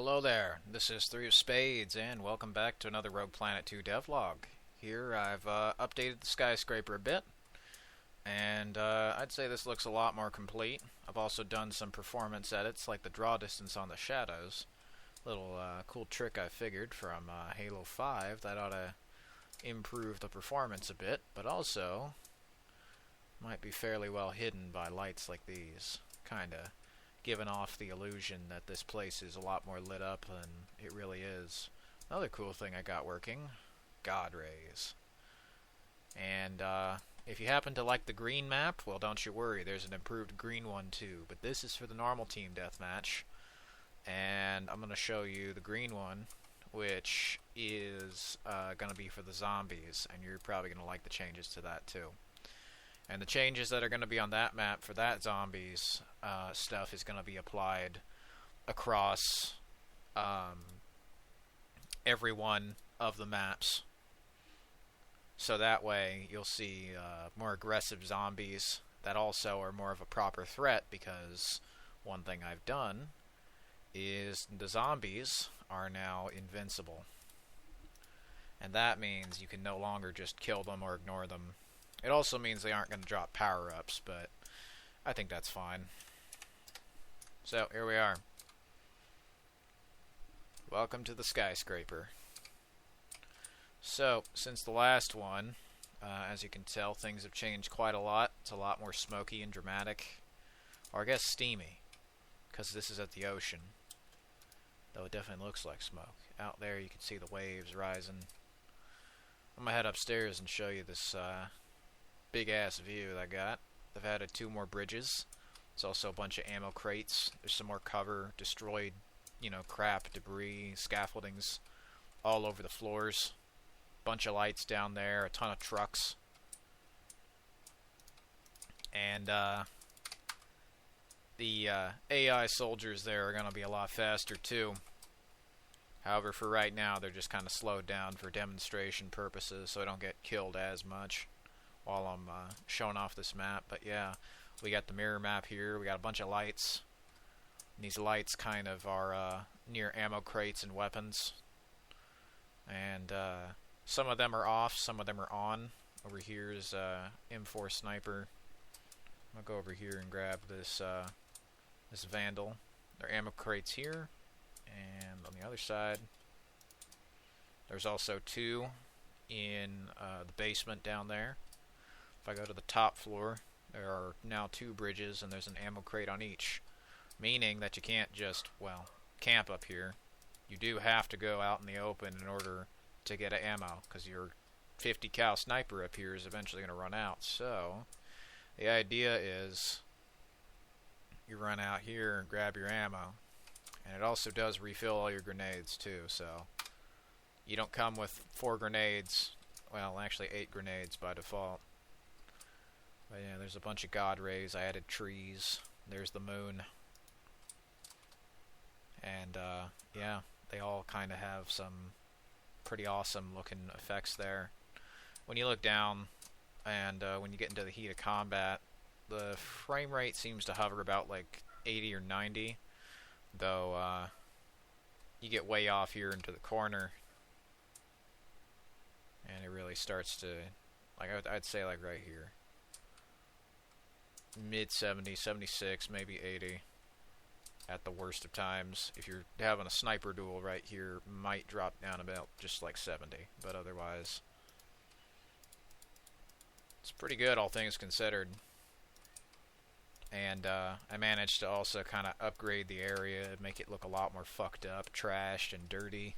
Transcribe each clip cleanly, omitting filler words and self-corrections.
Hello there, this is Three of Spades, and welcome back to another Rogue Planet 2 devlog. Here I've updated the skyscraper a bit, and I'd say this looks a lot more complete. I've also done some performance edits, like the draw distance on the shadows. Little cool trick I figured from Halo 5 that ought to improve the performance a bit, but also might be fairly well hidden by lights like these. Kinda giving off the illusion that this place is a lot more lit up than it really is. Another cool thing I got working, God rays. And if you happen to like the green map, well, don't you worry, there's an improved green one too. But this is for the normal team deathmatch, and I'm going to show you the green one, which is going to be for the zombies, and you're probably going to like the changes to that too. And the changes that are going to be on that map for that zombies stuff is going to be applied across every one of the maps. So that way you'll see more aggressive zombies that also are more of a proper threat, because one thing I've done is the zombies are now invincible. And that means you can no longer just kill them or ignore them. It also means they aren't going to drop power-ups, but I think that's fine. So, here we are. Welcome to the skyscraper. So, since the last one, as you can tell, things have changed quite a lot. It's a lot more smoky and dramatic. Or I guess steamy, because this is at the ocean. Though it definitely looks like smoke. Out there you can see the waves rising. I'm going to head upstairs and show you this big ass view that I got. They've added 2 more bridges. There's also a bunch of ammo crates. There's some more cover, destroyed, crap, debris, scaffoldings all over the floors. Bunch of lights down there, a ton of trucks. And the AI soldiers there are going to be a lot faster too. However, for right now, they're just kind of slowed down for demonstration purposes, so I don't get killed as much while I'm showing off this map. But yeah, we got the mirror map here. We got a bunch of lights. And these lights kind of are near ammo crates and weapons. And some of them are off, some of them are on. Over here is M4 sniper. I'm gonna go over here and grab this this vandal. There are ammo crates here, and on the other side, there's also 2 in the basement down there. If I go to the top floor, there are now 2 bridges, and there's an ammo crate on each. Meaning that you can't just, camp up here. You do have to go out in the open in order to get ammo, because your 50 cal sniper up here is eventually going to run out. So, the idea is you run out here and grab your ammo. And it also does refill all your grenades too, so you don't come with 4 grenades. Well, actually 8 grenades by default. But yeah, there's a bunch of God rays. I added trees. There's the moon. And yeah, they all kind of have some pretty awesome looking effects there. When you look down and when you get into the heat of combat, the frame rate seems to hover about like 80 or 90. Though you get way off here into the corner, and it really starts to, like, I'd say like right here, mid 70s, 76, maybe 80 at the worst of times. If you're having a sniper duel right here, might drop down about just like 70, but otherwise it's pretty good, all things considered. And I managed to also kind of upgrade the area, make it look a lot more fucked up, trashed, and dirty,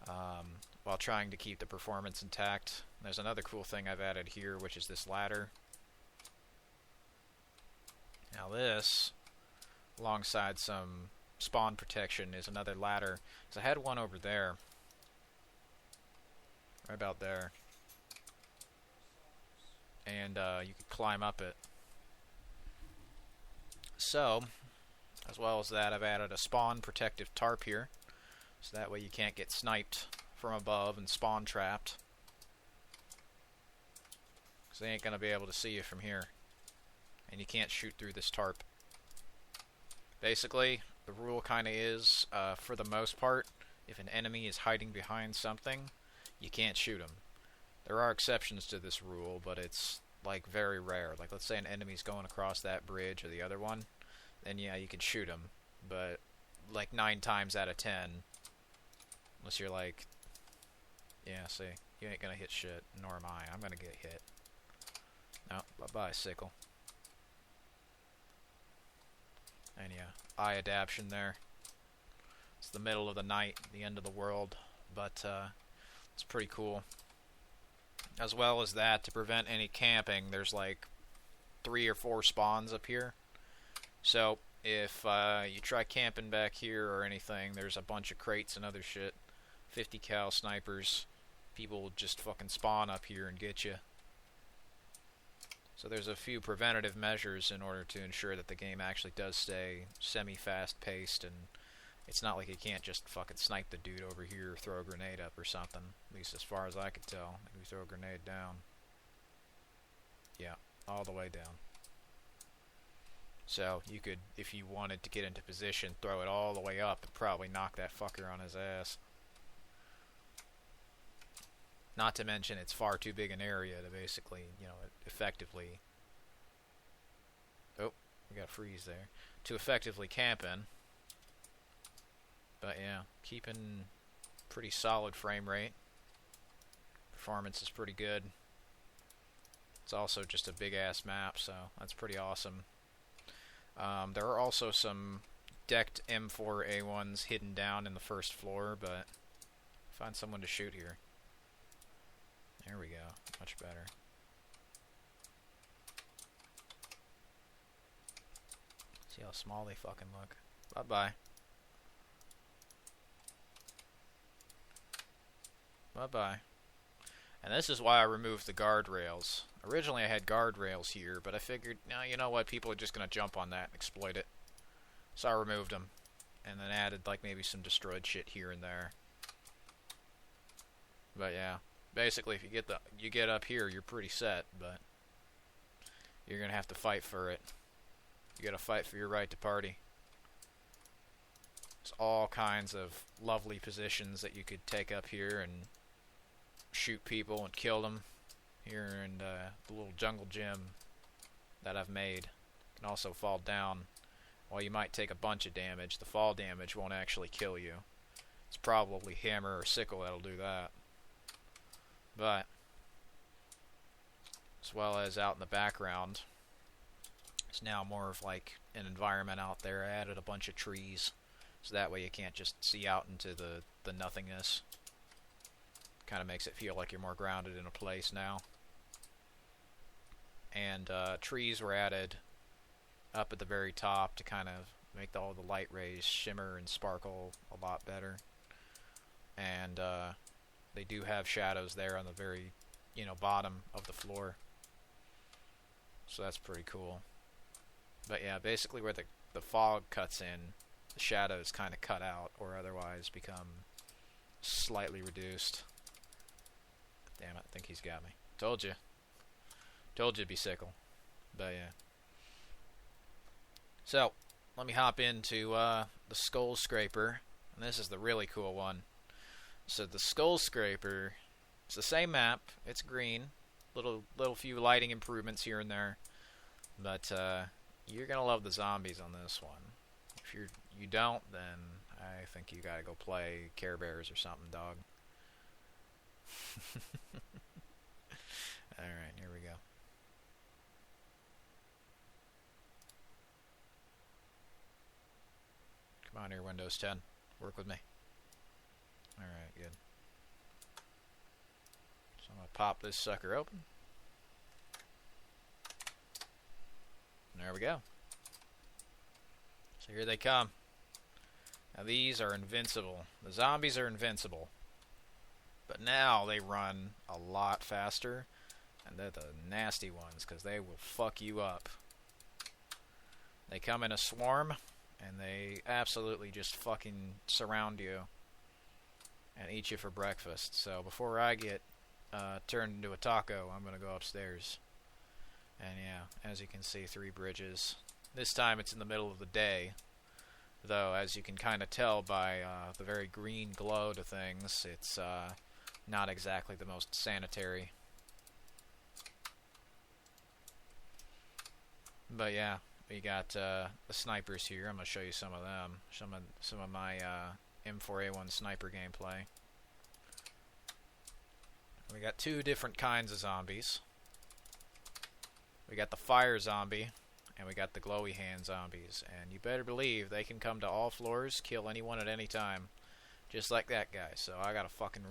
while trying to keep the performance intact. There's another cool thing I've added here, which is this ladder. Now this, alongside some spawn protection, is another ladder. So I had one over there, right about there, and you could climb up it. So, as well as that, I've added a spawn protective tarp here, so that way you can't get sniped from above and spawn trapped, because they ain't going to be able to see you from here, and you can't shoot through this tarp. Basically, the rule kind of is, for the most part, if an enemy is hiding behind something, you can't shoot him. There are exceptions to this rule, but it's, like, very rare. Like, let's say an enemy's going across that bridge or the other one, then yeah, you can shoot him. But, like, 9 times out of 10, unless you're like, yeah, see, you ain't gonna hit shit, nor am I. I'm gonna get hit. No, bye-bye, sickle. And yeah, eye adaption there. It's the middle of the night, the end of the world, but it's pretty cool. As well as that, to prevent any camping, there's like 3 or 4 spawns up here. So if you try camping back here or anything, there's a bunch of crates and other shit. 50 cal snipers. People will just fucking spawn up here and get you. So there's a few preventative measures in order to ensure that the game actually does stay semi-fast paced, and it's not like you can't just fucking snipe the dude over here or throw a grenade up or something. At least as far as I could tell. Maybe throw a grenade down. Yeah, all the way down. So you could, if you wanted to get into position, throw it all the way up and probably knock that fucker on his ass. Not to mention it's far too big an area to basically, you know, effectively... Oh, we got a freeze there. To effectively camp in. But yeah, keeping pretty solid frame rate. Performance is pretty good. It's also just a big-ass map, so that's pretty awesome. There are also some decked M4A1s hidden down in the first floor, but find someone to shoot here. There we go. Much better. See how small they fucking look. Bye-bye. Bye-bye. And this is why I removed the guardrails. Originally I had guardrails here, but I figured, no, you know what, people are just going to jump on that and exploit it. So I removed them. And then added, like, maybe some destroyed shit here and there. But yeah. Basically, if you get up here, you're pretty set, but you're gonna have to fight for it. You gotta fight for your right to party. There's all kinds of lovely positions that you could take up here and shoot people and kill them. Here in the little jungle gym that I've made. You can also fall down. While you might take a bunch of damage, the fall damage won't actually kill you. It's probably hammer or sickle that'll do that. But, as well as out in the background, it's now more of like an environment out there. I added a bunch of trees, so that way you can't just see out into the nothingness. Kind of makes it feel like you're more grounded in a place now. And trees were added up at the very top to kind of make all the light rays shimmer and sparkle a lot better. And they do have shadows there on the very, bottom of the floor. So that's pretty cool. But yeah, basically where the fog cuts in, the shadows kind of cut out or otherwise become slightly reduced. Damn it, I think he's got me. Told you. Told you to be sickle. But yeah. So, let me hop into the skull scraper. And this is the really cool one. So the skull scraper, it's the same map. It's green, little few lighting improvements here and there, but you're gonna love the zombies on this one. If you don't, then I think you gotta go play Care Bears or something, dog. All right, here we go. Come on here, Windows 10. Work with me. Alright, good. So I'm going to pop this sucker open. There we go. So here they come. Now these are invincible. The zombies are invincible. But now they run a lot faster. And they're the nasty ones, because they will fuck you up. They come in a swarm, and they absolutely just fucking surround you and eat you for breakfast. So before I get turned into a taco, I'm going to go upstairs. And yeah, as you can see, 3 bridges. This time it's in the middle of the day. Though, as you can kind of tell by the very green glow to things, it's not exactly the most sanitary. But yeah, we got the snipers here. I'm gonna show you some of them. Some of my M4A1 sniper gameplay. We got two different kinds of zombies. We got the fire zombie, and we got the glowy hand zombies. And you better believe they can come to all floors, kill anyone at any time. Just like that guy. So I gotta fucking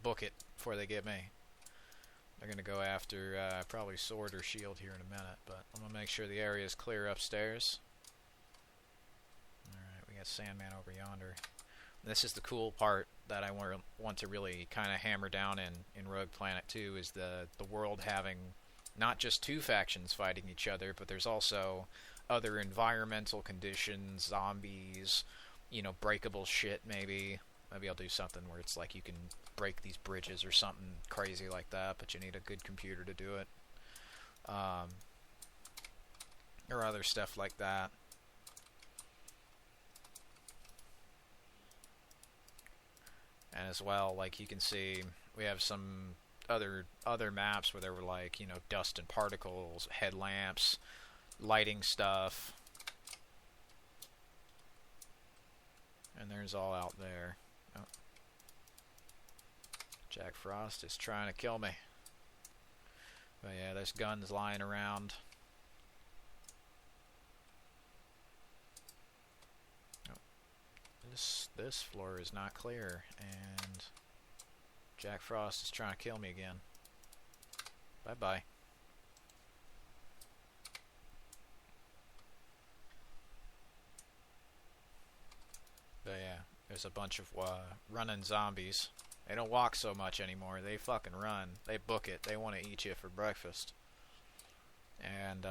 book it before they get me. They're gonna go after probably sword or shield here in a minute, but I'm gonna make sure the area is clear upstairs. Alright, we got Sandman over yonder. And this is the cool part that I want to really kind of hammer down in Rogue Planet 2, is the world having not just two factions fighting each other, but there's also other environmental conditions, zombies, you know, breakable shit maybe. Maybe I'll do something where it's like you can break these bridges or something crazy like that, but you need a good computer to do it. Or other stuff like that. And as well, like you can see, we have some other maps where there were like, you know, dust and particles, headlamps, lighting stuff. And there's all out there. Oh. Jack Frost is trying to kill me. But yeah, there's guns lying around. Oh. This floor is not clear, and Jack Frost is trying to kill me again. Bye-bye. But yeah, there's a bunch of running zombies. They don't walk so much anymore. They fucking run. They book it. They want to eat you for breakfast. And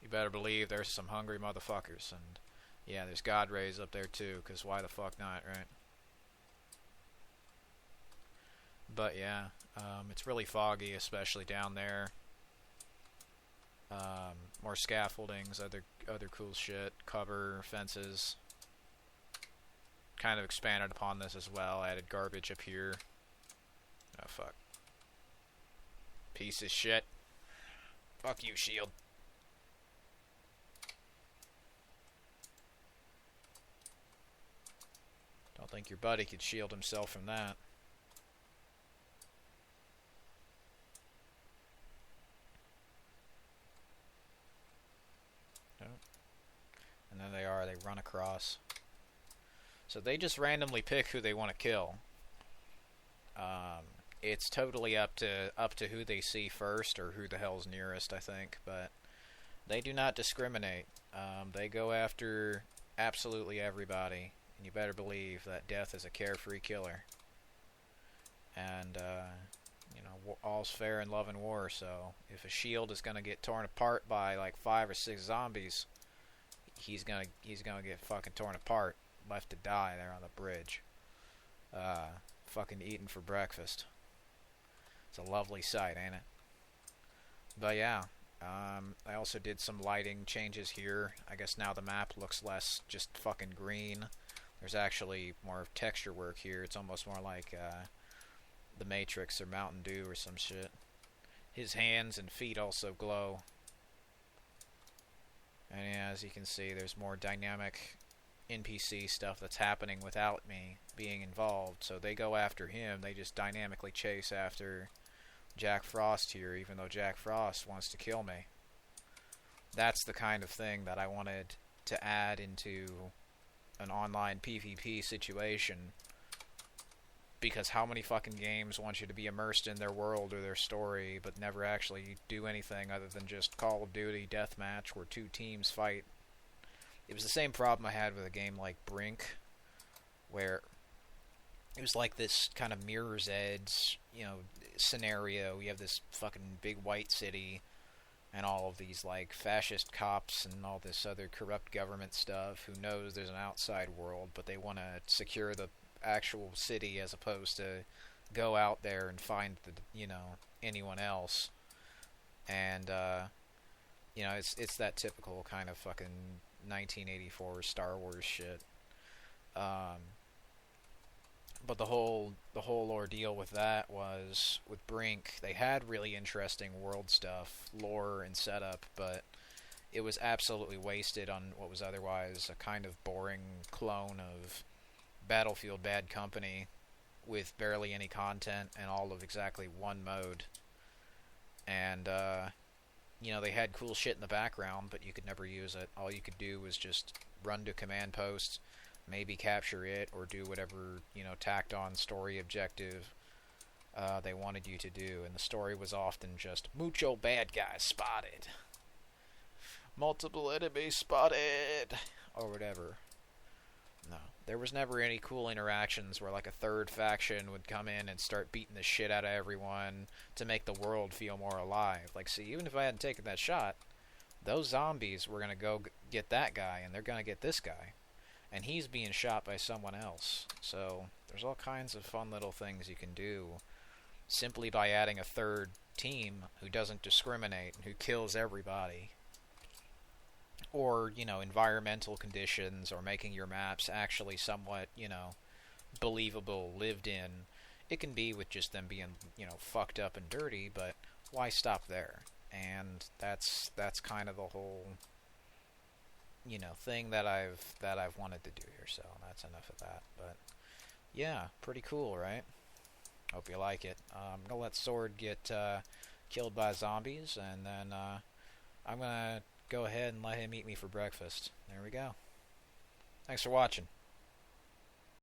you better believe there's some hungry motherfuckers. And yeah, there's God Rays up there too, because why the fuck not, right? But yeah, it's really foggy, especially down there. More scaffoldings, other cool shit, cover, fences. Kind of expanded upon this as well. Added garbage up here. Oh fuck. Piece of shit. Fuck you, shield. Don't think your buddy could shield himself from that. Oh. And there they are. They run across. So they just randomly pick who they want to kill. It's totally up to who they see first, or who the hell's nearest, I think. But they do not discriminate. They go after absolutely everybody, and you better believe that death is a carefree killer. And you know, all's fair in love and war. So if a shield is gonna get torn apart by like 5 or 6 zombies, he's gonna get fucking torn apart. Left to die there on the bridge. Fucking eating for breakfast. It's a lovely sight, ain't it? But yeah, I also did some lighting changes here. I guess now the map looks less just fucking green. There's actually more texture work here. It's almost more like the Matrix or Mountain Dew or some shit. His hands and feet also glow. And yeah, as you can see, there's more dynamic NPC stuff that's happening without me being involved. So they go after him. They just dynamically chase after Jack Frost here, even though Jack Frost wants to kill me. That's the kind of thing that I wanted to add into an online PvP situation. Because how many fucking games want you to be immersed in their world or their story, but never actually do anything other than just Call of Duty deathmatch where 2 teams fight? It was the same problem I had with a game like Brink, where it was like this kind of Mirror's Edge, you know, scenario. You have this fucking big white city and all of these like fascist cops and all this other corrupt government stuff who knows there's an outside world, but they want to secure the actual city as opposed to go out there and find the, you know, anyone else. And you know, it's that typical kind of fucking 1984 Star Wars shit. Um, but the whole ordeal with that was with Brink. They had really interesting world stuff, lore and setup, but it was absolutely wasted on what was otherwise a kind of boring clone of Battlefield Bad Company with barely any content and all of exactly one mode. And they had cool shit in the background, but you could never use it. All you could do was just run to command post, maybe capture it, or do whatever, tacked on story objective they wanted you to do. And the story was often just, mucho bad guys spotted. Multiple enemies spotted! Or whatever. No. There was never any cool interactions where like a third faction would come in and start beating the shit out of everyone to make the world feel more alive. Like, see, even if I hadn't taken that shot, those zombies were going to go get that guy, and they're going to get this guy. And he's being shot by someone else. So, there's all kinds of fun little things you can do simply by adding a third team who doesn't discriminate and who kills everybody. Or, environmental conditions, or making your maps actually somewhat, believable, lived in. It can be with just them being, fucked up and dirty, but why stop there? And that's kind of the whole, thing that I've wanted to do here. So that's enough of that. But yeah, pretty cool, right? Hope you like it. I'm gonna let Sword get killed by zombies, and then I'm gonna go ahead and let him eat me for breakfast. There we go. Thanks for watching.